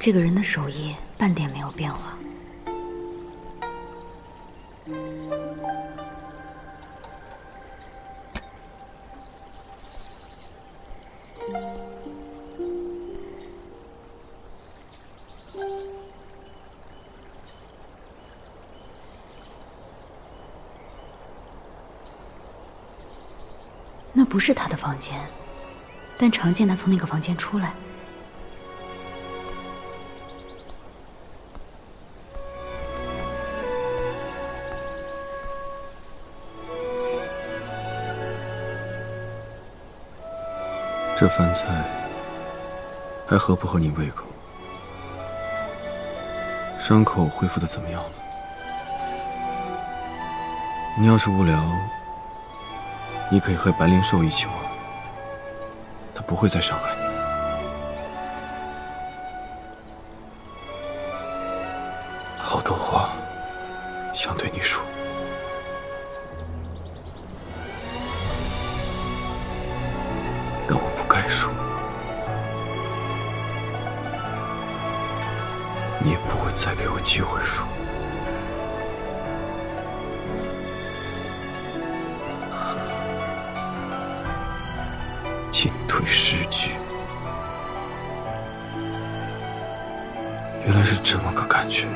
这个人的手艺半点没有变化。那不是他的房间，但常见他从那个房间出来。这饭菜还合不合你胃口？伤口恢复的怎么样了？你要是无聊，你可以和白灵兽一起玩，他不会再伤害你。好多话想对你说。但我不该说，你也不会再给我机会说。进退失据，原来是这么个感觉。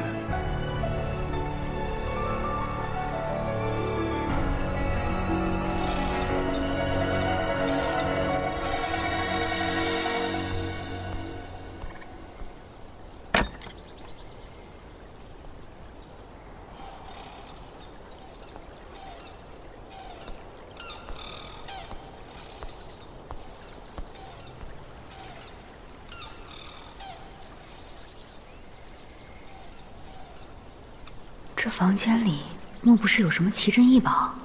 这房间里莫不是有什么奇珍异宝？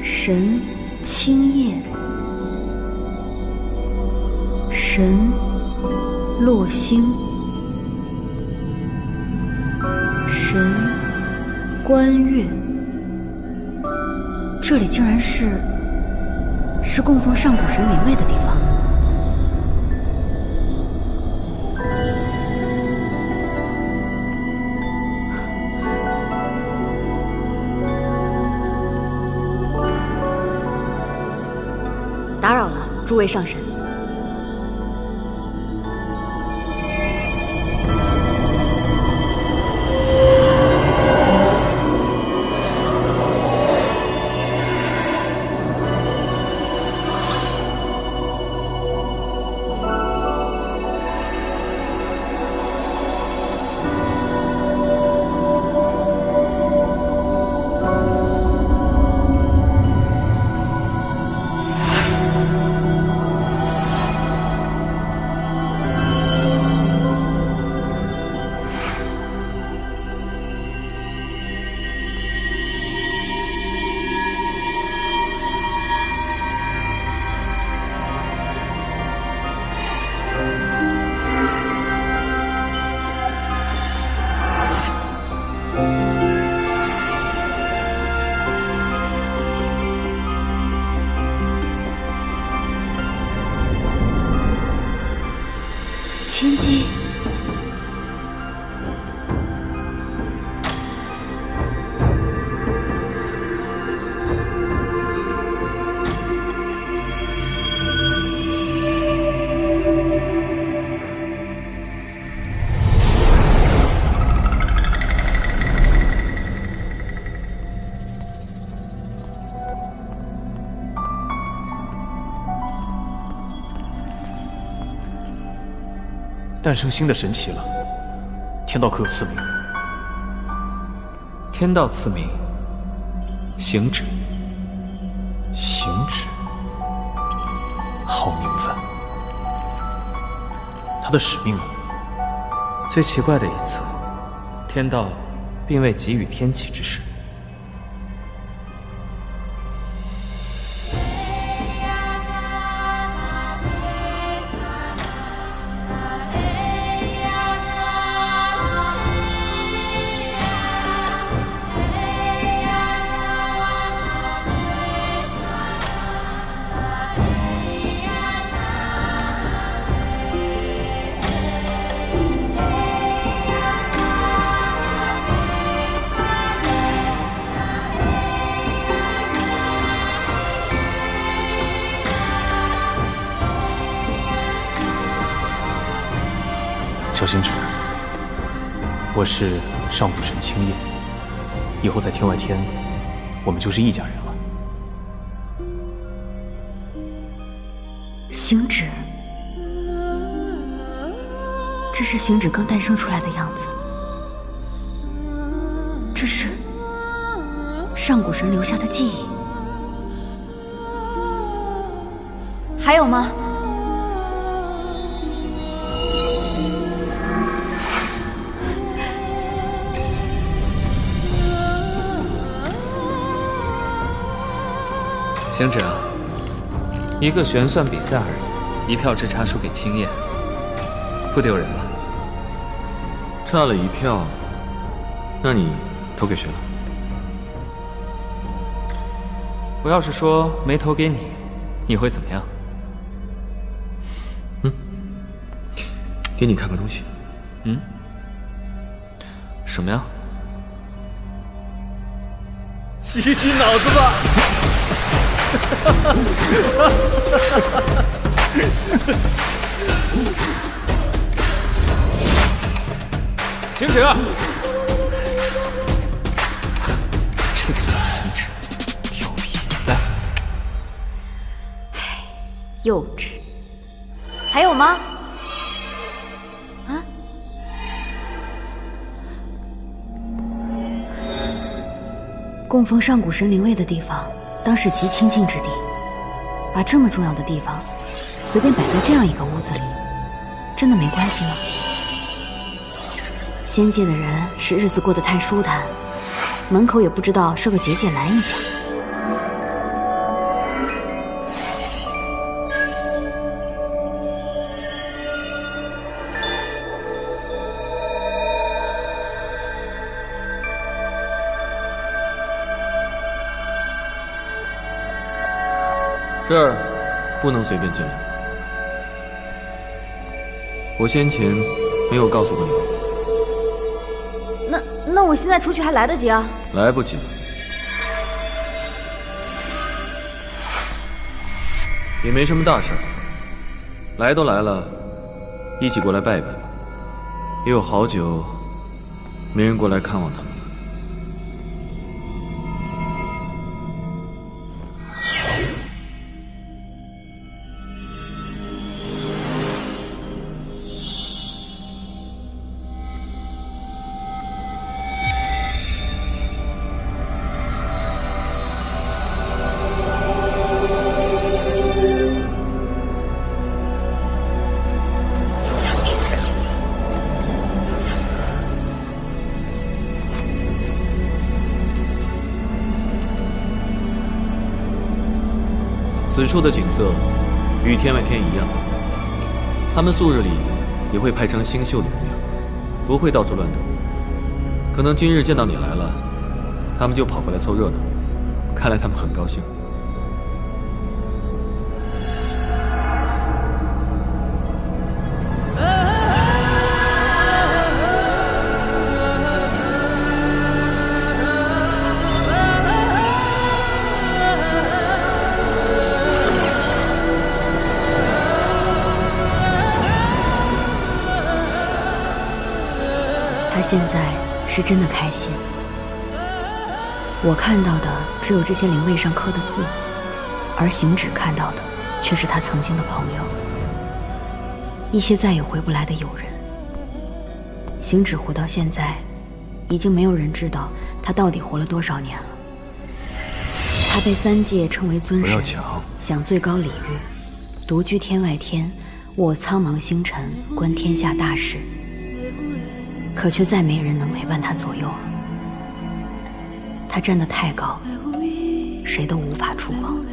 神青叶，神落星，神观月。这里竟然是供奉上古神灵位的地方。打扰了，诸位上神。千机，诞生新的神奇了。天道可有赐名？天道赐名行止。行止，好名字。他的使命呢？最奇怪的一次，天道并未给予天启之事。小星矢，我是上古神青叶，以后在天外天，我们就是一家人了。行止，这是行止刚诞生出来的样子，这是上古神留下的记忆。还有吗？行止啊，一个旋算比赛而已，一票之差输给青叶，不丢人吧？差了一票，那你投给谁了？我要是说没投给你，你会怎么样？给你看个东西。什么呀？洗洗脑子吧！行止，这个小行止，调皮。来，幼稚。还有吗？啊？供奉上古神灵位的地方，当是极清净之地。把这么重要的地方，随便摆在这样一个屋子里，真的没关系吗？仙界的人是日子过得太舒坦，门口也不知道设个结界拦一下。这儿不能随便进来。我先前没有告诉过你吗？那我现在出去还来得及啊？来不及了。也没什么大事儿，来都来了，一起过来拜一拜吧。也有好久没人过来看望他们了。此处的景色与天外天一样，他们素日里也会派成星宿的模样，不会到处乱动。可能今日见到你来了，他们就跑过来凑热闹，看来他们很高兴。他现在是真的开心。我看到的只有这些灵位上刻的字，而行止看到的却是他曾经的朋友，一些再也回不来的友人。行止活到现在，已经没有人知道他到底活了多少年了。他被三界称为尊神，不要抢，享最高礼遇，独居天外天，握苍茫星辰，观天下大事。可却再没人能陪伴他左右了。他站得太高，谁都无法触碰。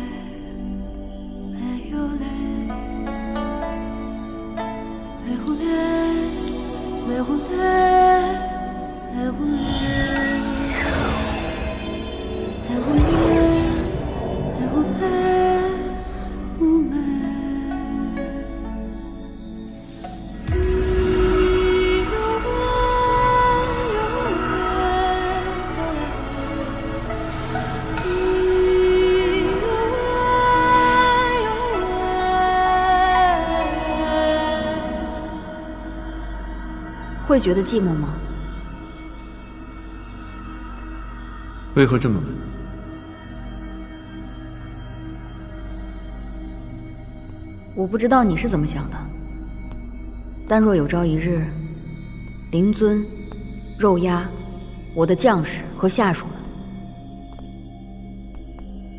会觉得寂寞吗？为何这么问？我不知道你是怎么想的，但若有朝一日，灵尊、肉鸦、我的将士和下属们，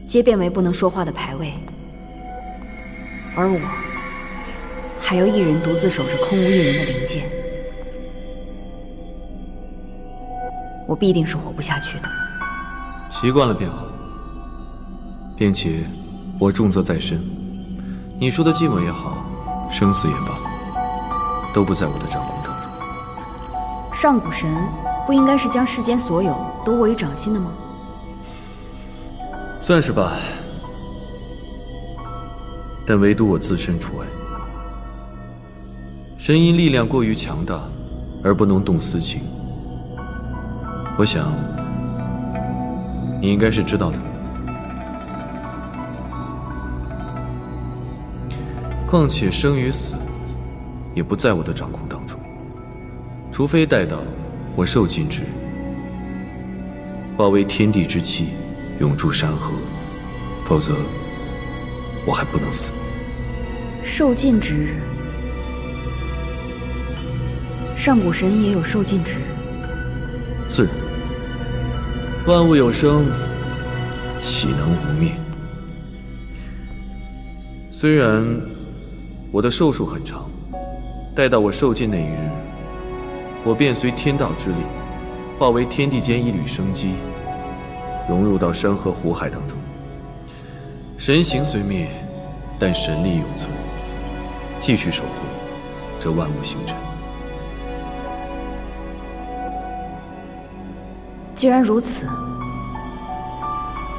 皆变为不能说话的牌位，而我还要一人独自守着空无一人的灵界，我必定是活不下去的。习惯了便好，并且我重责在身，你说的寂寞也好，生死也罢，都不在我的掌控当中。上古神不应该是将世间所有都握于掌心的吗？算是吧，但唯独我自身除外。神因力量过于强大，而不能动私情。我想，你应该是知道的。况且生与死，也不在我的掌控当中，除非待到我受尽之，化为天地之气，永驻山河，否则我还不能死。受尽之日，上古神也有受尽之日。自然，万物有生，岂能无灭？虽然我的寿数很长，待到我受尽那一日，我便随天道之力，化为天地间一缕生机，融入到山河湖海当中。神形虽灭，但神力永存，继续守护这万物星辰。既然如此，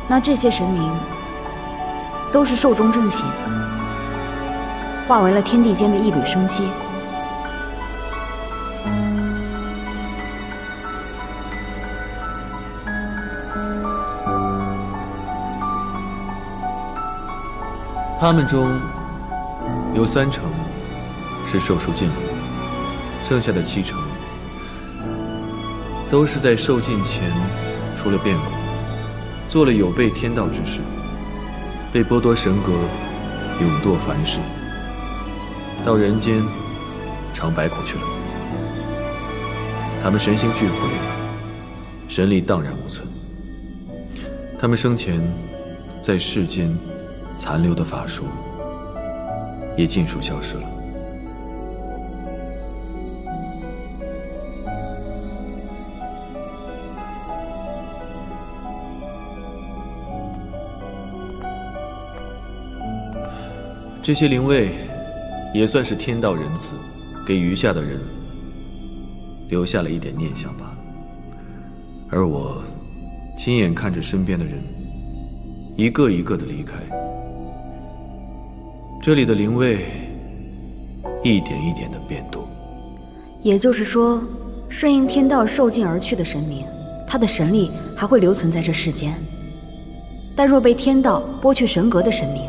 那这些神明都是寿终正寝，化为了天地间的一缕生机。他们中有3成是寿数尽了，剩下的7成都是在受尽前出了变故，做了有悖天道之事，被剥夺神格，永堕凡世，到人间尝百苦去了。他们神形俱毁，神力荡然无存。他们生前在世间残留的法术也尽数消失了。这些灵位也算是天道仁慈，给余下的人留下了一点念想罢了。而我亲眼看着身边的人一个一个的离开，这里的灵位一点一点的变多。也就是说，顺应天道受尽而去的神明，他的神力还会留存在这世间；但若被天道剥去神格的神明，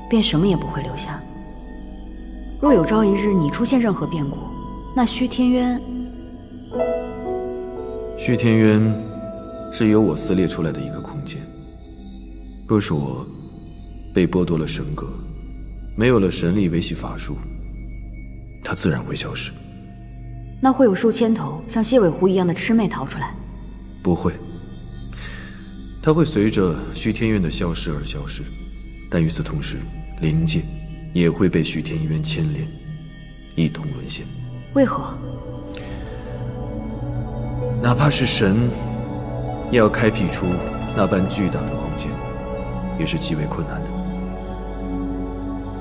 便什么也不会留下。若有朝一日你出现任何变故，那虚天渊是由我撕裂出来的一个空间。若是我被剥夺了神格，没有了神力维系法术，它自然会消失。那会有数千头像蝎尾狐一样的魑魅逃出来？不会，它会随着虚天院的消失而消失，但与此同时，灵界也会被虚天院牵连，一同沦陷。为何？哪怕是神，也要开辟出那般巨大的空间，也是极为困难的。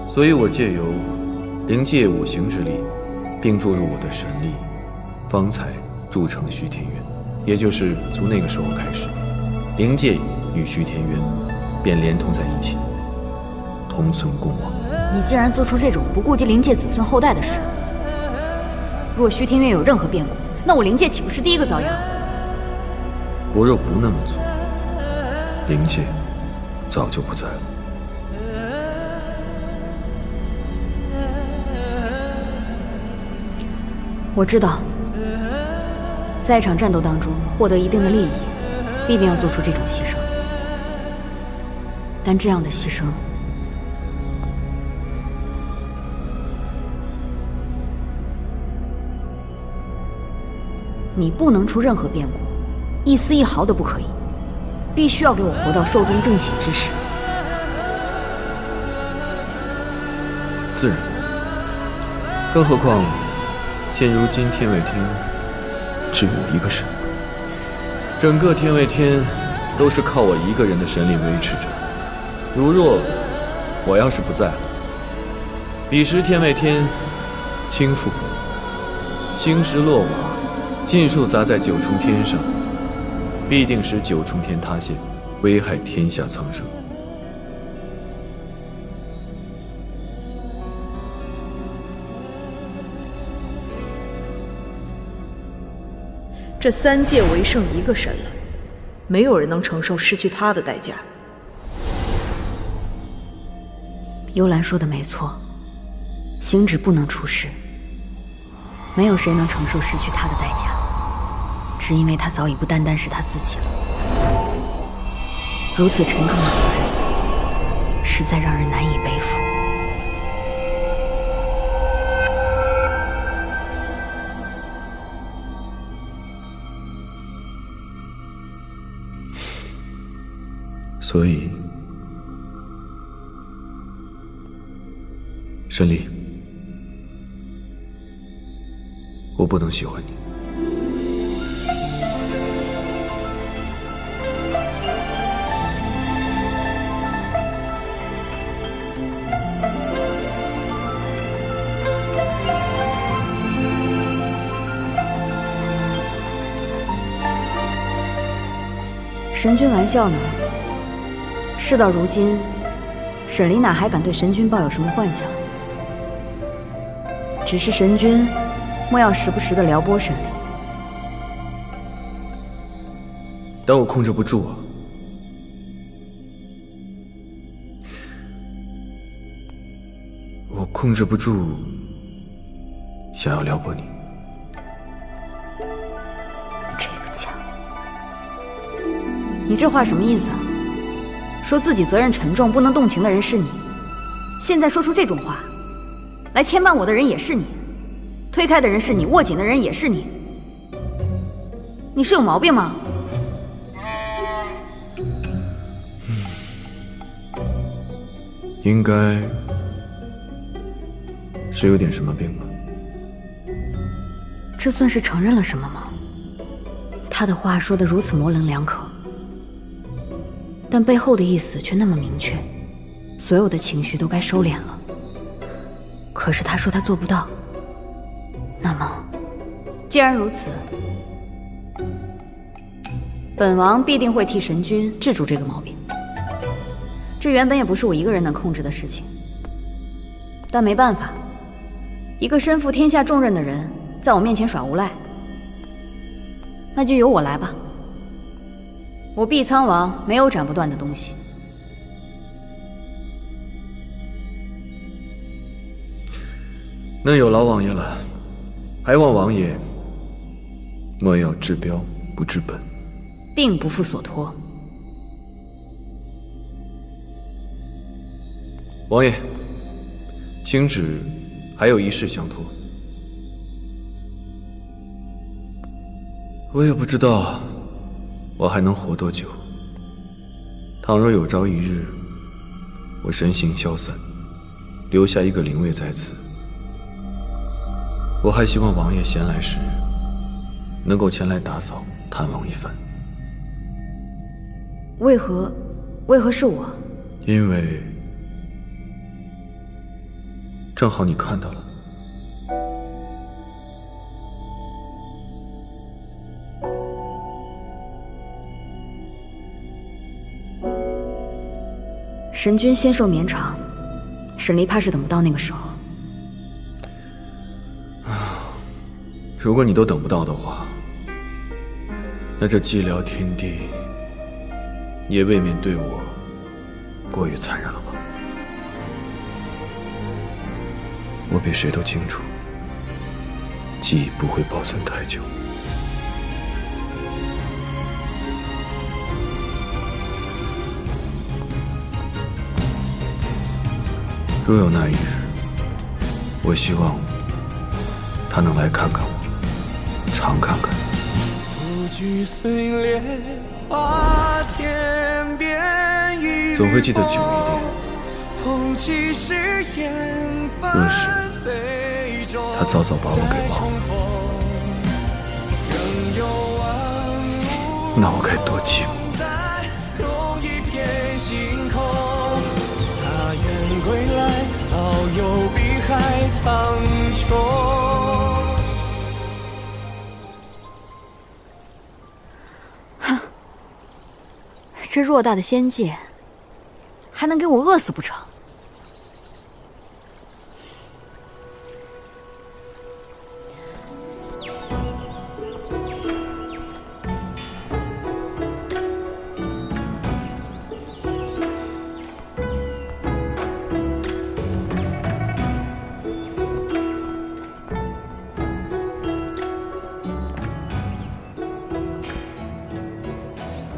所以我借由灵界五行之力，并注入我的神力，方才铸成虚天渊。也就是从那个时候开始，灵界与虚天渊便连通在一起，同存共亡。你竟然做出这种不顾及灵界子孙后代的事！若虚天渊有任何变故，那我灵界岂不是第一个遭殃？我若不那么做，灵界早就不在了。我知道，在一场战斗当中获得一定的利益，必定要做出这种牺牲。但这样的牺牲，你不能出任何变故，一丝一毫都不可以，必须要给我活到寿终正寝之时。自然，更何况现如今天外天只有我一个神，整个天外天都是靠我一个人的神力维持着。如若我要是不在了，彼时天外天倾覆，星石落瓦，尽数砸在九重天上，必定使九重天塌陷，危害天下苍生。这三界唯剩一个神了，没有人能承受失去他的代价。幽兰说的没错，星芷不能出世，没有谁能承受失去他的代价，只因为他早已不单单是他自己了。如此沉重的责任，实在让人难以背负。所以，沈离，我不能喜欢你。神君玩笑呢？事到如今，沈离哪还敢对神君抱有什么幻想？只是神君莫要时不时的撩拨沈离。但我控制不住啊！我控制不住想要撩拨你。这个家，你这话什么意思啊？说自己责任沉重，不能动情的人是你，现在说出这种话，来牵绊我的人也是你，推开的人是你，握紧的人也是你，你是有毛病吗？应该是有点什么病吧。这算是承认了什么吗？他的话说得如此模棱两可，但背后的意思却那么明确，所有的情绪都该收敛了。可是他说他做不到，那么既然如此，本王必定会替神君治住这个毛病。这原本也不是我一个人能控制的事情，但没办法，一个身负天下重任的人在我面前耍无赖，那就由我来吧。我碧苍王没有斩不断的东西。那有劳王爷了，还望王爷莫要治标不治本，定不负所托。王爷，星芷还有一事相托。我也不知道我还能活多久。倘若有朝一日我身形消散，留下一个灵位在此，我还希望王爷闲来时能够前来打扫探望一番。为何是我？因为正好你看到了。神君仙寿绵长，沈离怕是等不到那个时候。如果你都等不到的话，那这寂寥天地也未免对我过于残忍了吧？我比谁都清楚，记忆不会保存太久。若有那一日，我希望他能来看看我，常看看。总会记得久一点。若是他早早把我给忘了，那我该多寂寞。归来，遨游碧海苍穹。哼，这偌大的仙界，还能给我饿死不成？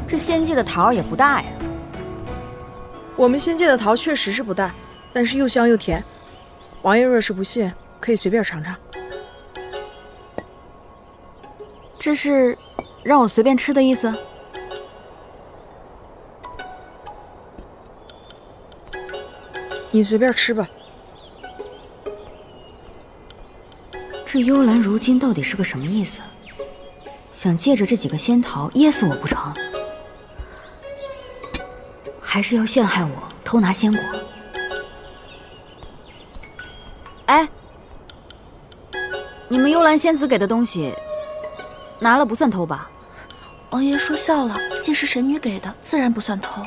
这仙界的桃也不大呀。我们仙界的桃确实是不大，但是又香又甜。王爷若是不信，可以随便尝尝。这是让我随便吃的意思？你随便吃吧。这幽兰如今到底是个什么意思？想借着这几个仙桃噎死我不成？还是要陷害我偷拿仙果？哎，你们幽兰仙子给的东西，拿了不算偷吧？王爷说笑了，既是神女给的，自然不算偷。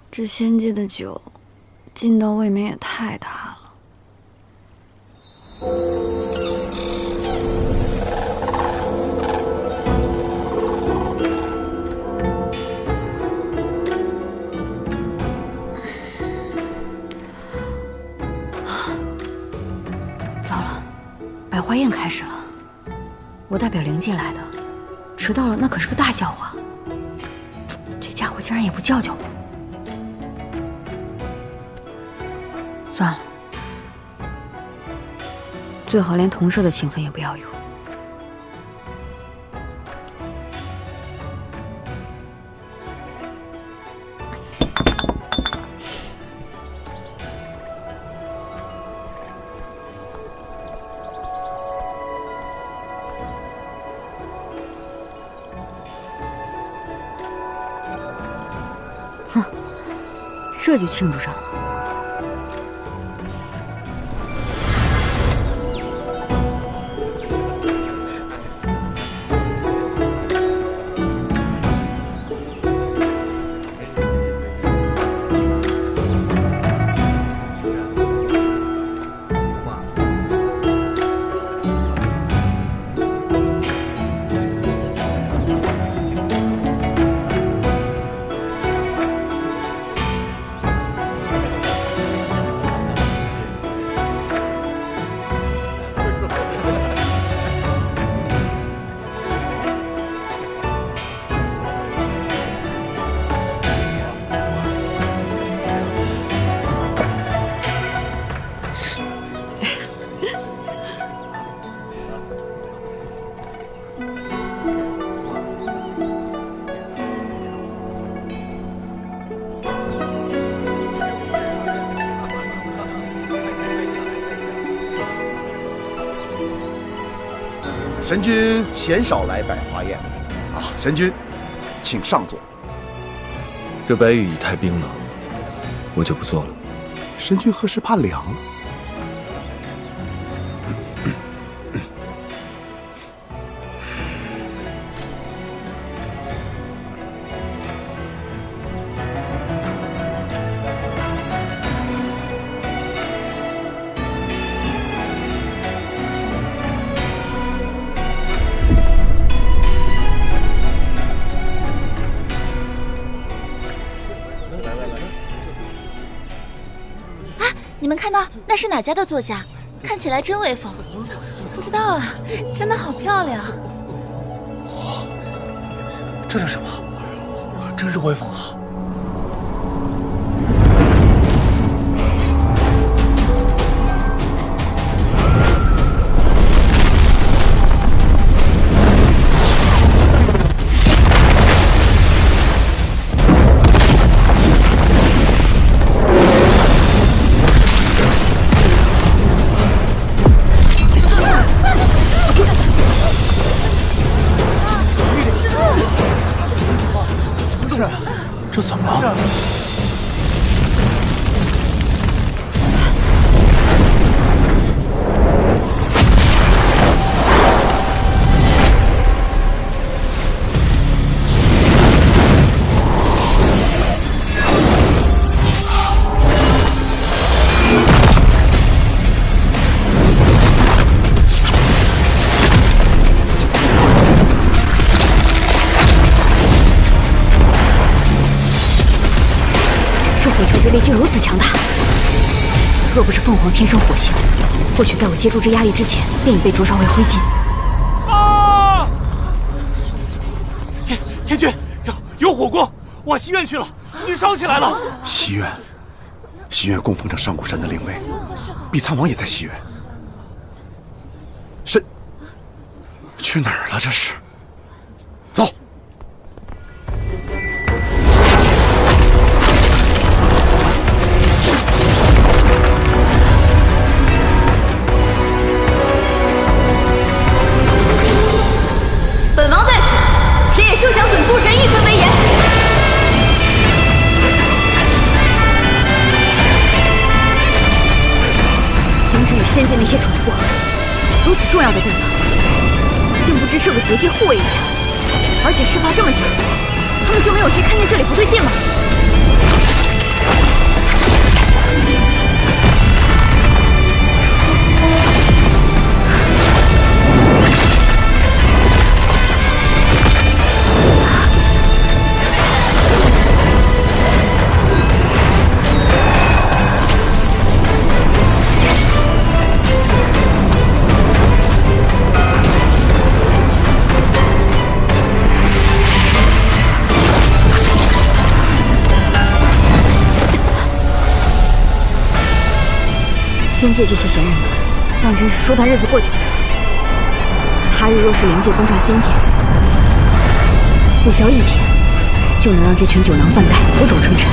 这仙界的酒，劲道未免也太大了。糟了，百花宴开始了，我代表灵界来的，迟到了那可是个大笑话。这家伙竟然也不叫叫我。算了，最好连同舍的情分也不要有。哼，这就庆祝上了。神君鲜少来摆花宴，神君，请上座。这白玉已太冰冷，我就不做了。神君何时怕凉了？你们看到那是哪家的作家？看起来真威风。不知道啊，真的好漂亮。这是什么？真是威风啊！这怎么了？火球之力竟如此强大，若不是凤凰天生火性，或许在我接住这压力之前，便已被灼烧为灰烬。天君，有火光，往西院去了，已经烧起来了。西院，西院供奉着上古神的灵位，碧苍王也在西院。神去哪儿了？这是？走。本王在此，谁也休想损诸神一分威严。行止与仙界那些蠢货，如此重要的地方，竟不知设个结界护卫一下，而且事发这么久，他们就没有谁看见这里不对劲吗？仙界这些闲人们，当真是说他日子过久了。他日若是灵界攻上仙界，不消一天，就能让这群酒囊饭袋俯首称臣。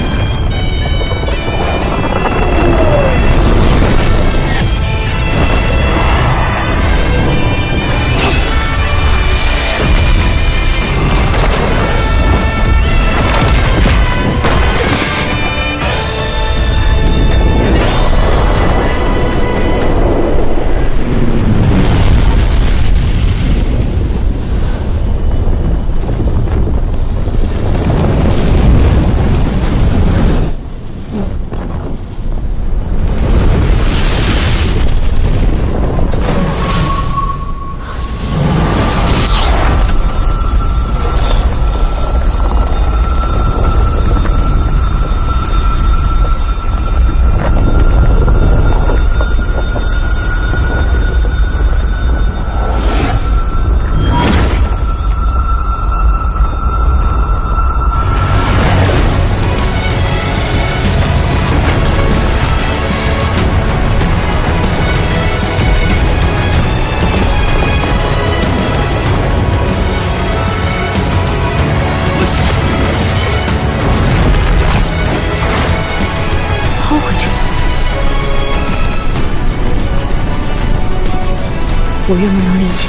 我愿不能理解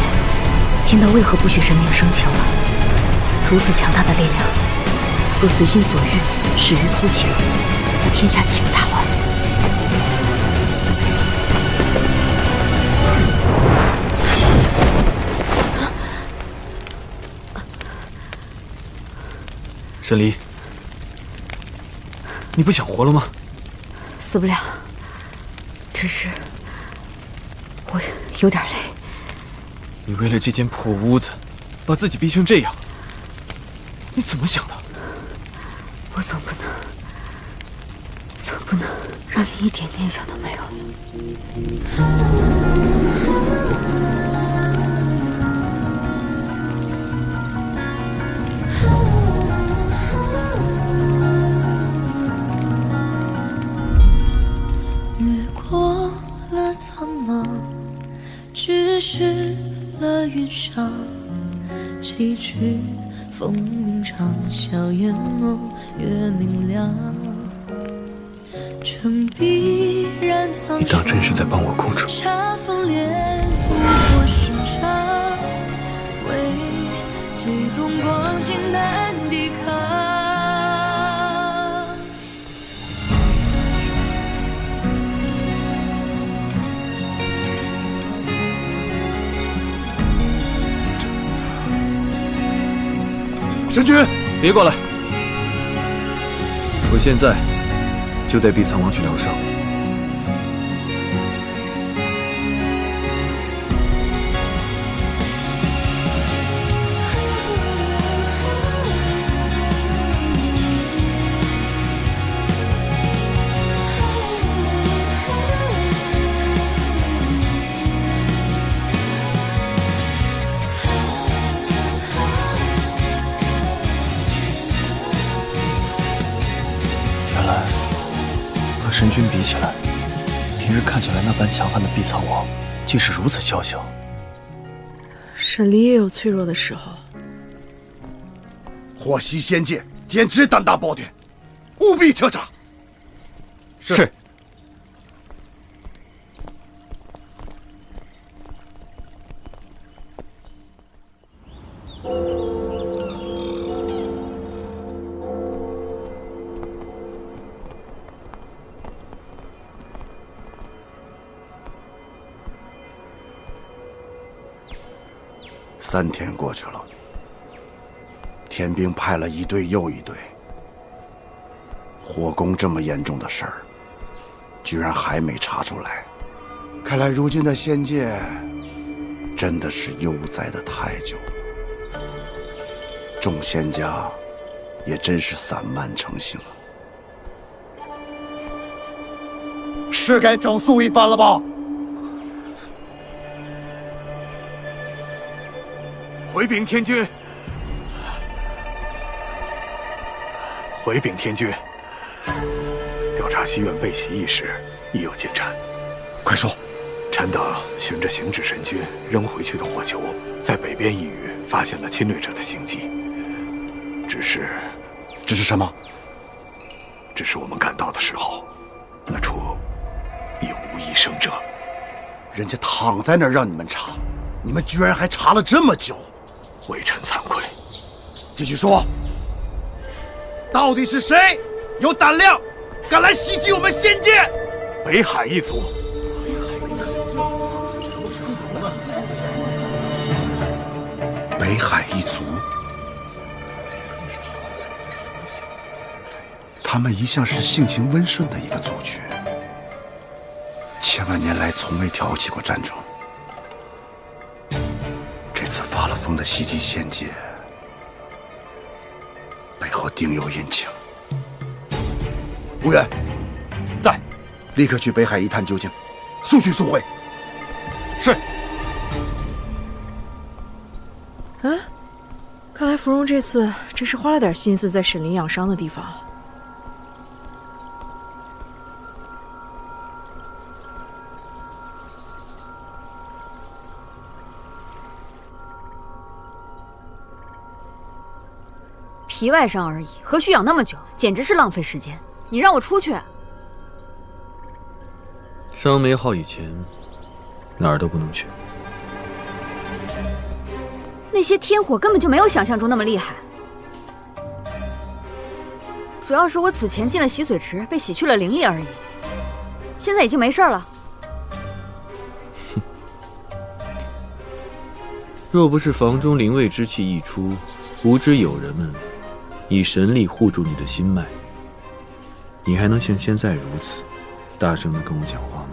天道为何不许神明生情了？如此强大的力量，若随心所欲，使于私情，那天下岂不大乱？沈离，你不想活了吗？死不了，只是我有点累。你为了这间破屋子，把自己逼成这样，你怎么想的？我总不能让你一点念想都没有。苍茫，只是了云上，崎岖风鸣长啸，眼眸越明亮。城壁燃藏，你当真是在帮我控制？煞风烈不过寻常，为激动光景难抵抗。神君，别过来！我现在就带碧苍王去疗伤。神君比起来，平日看起来那般强悍的碧苍王，竟是如此娇小。沈离也有脆弱的时候。火袭仙界，简直胆大包天，务必彻查。是。3天过去了，天兵派了一队又一队，火攻这么严重的事儿，居然还没查出来。看来如今的仙界真的是悠哉的太久了，众仙家也真是散漫成性了，是该整肃一番了吧？回禀天君，回禀天君，调查西院被袭一事已有进展。快说！臣等循着行止神君扔回去的火球，在北边一隅发现了侵略者的行迹。只是什么？只是我们赶到的时候，那处已无一生者。人家躺在那儿让你们查，你们居然还查了这么久。微臣惭愧。继续说，到底是谁有胆量敢来袭击我们仙界？北海一族。北海一族，他们一向是性情温顺的一个族群，千万年来从未挑起过战争。这次发了疯的袭击仙界，背后定有隐情。无远，在，立刻去北海一探究竟，速去速回。是。啊，看来芙蓉这次真是花了点心思在沈离养伤的地方。皮外伤而已，何须养那么久？简直是浪费时间！你让我出去。伤没好以前，哪儿都不能去。那些天火根本就没有想象中那么厉害。主要是我此前进了洗髓池，被洗去了灵力而已。现在已经没事了。哼，若不是房中灵位之气溢出，无知友人们以神力护住你的心脉，你还能像现在如此大声地跟我讲话？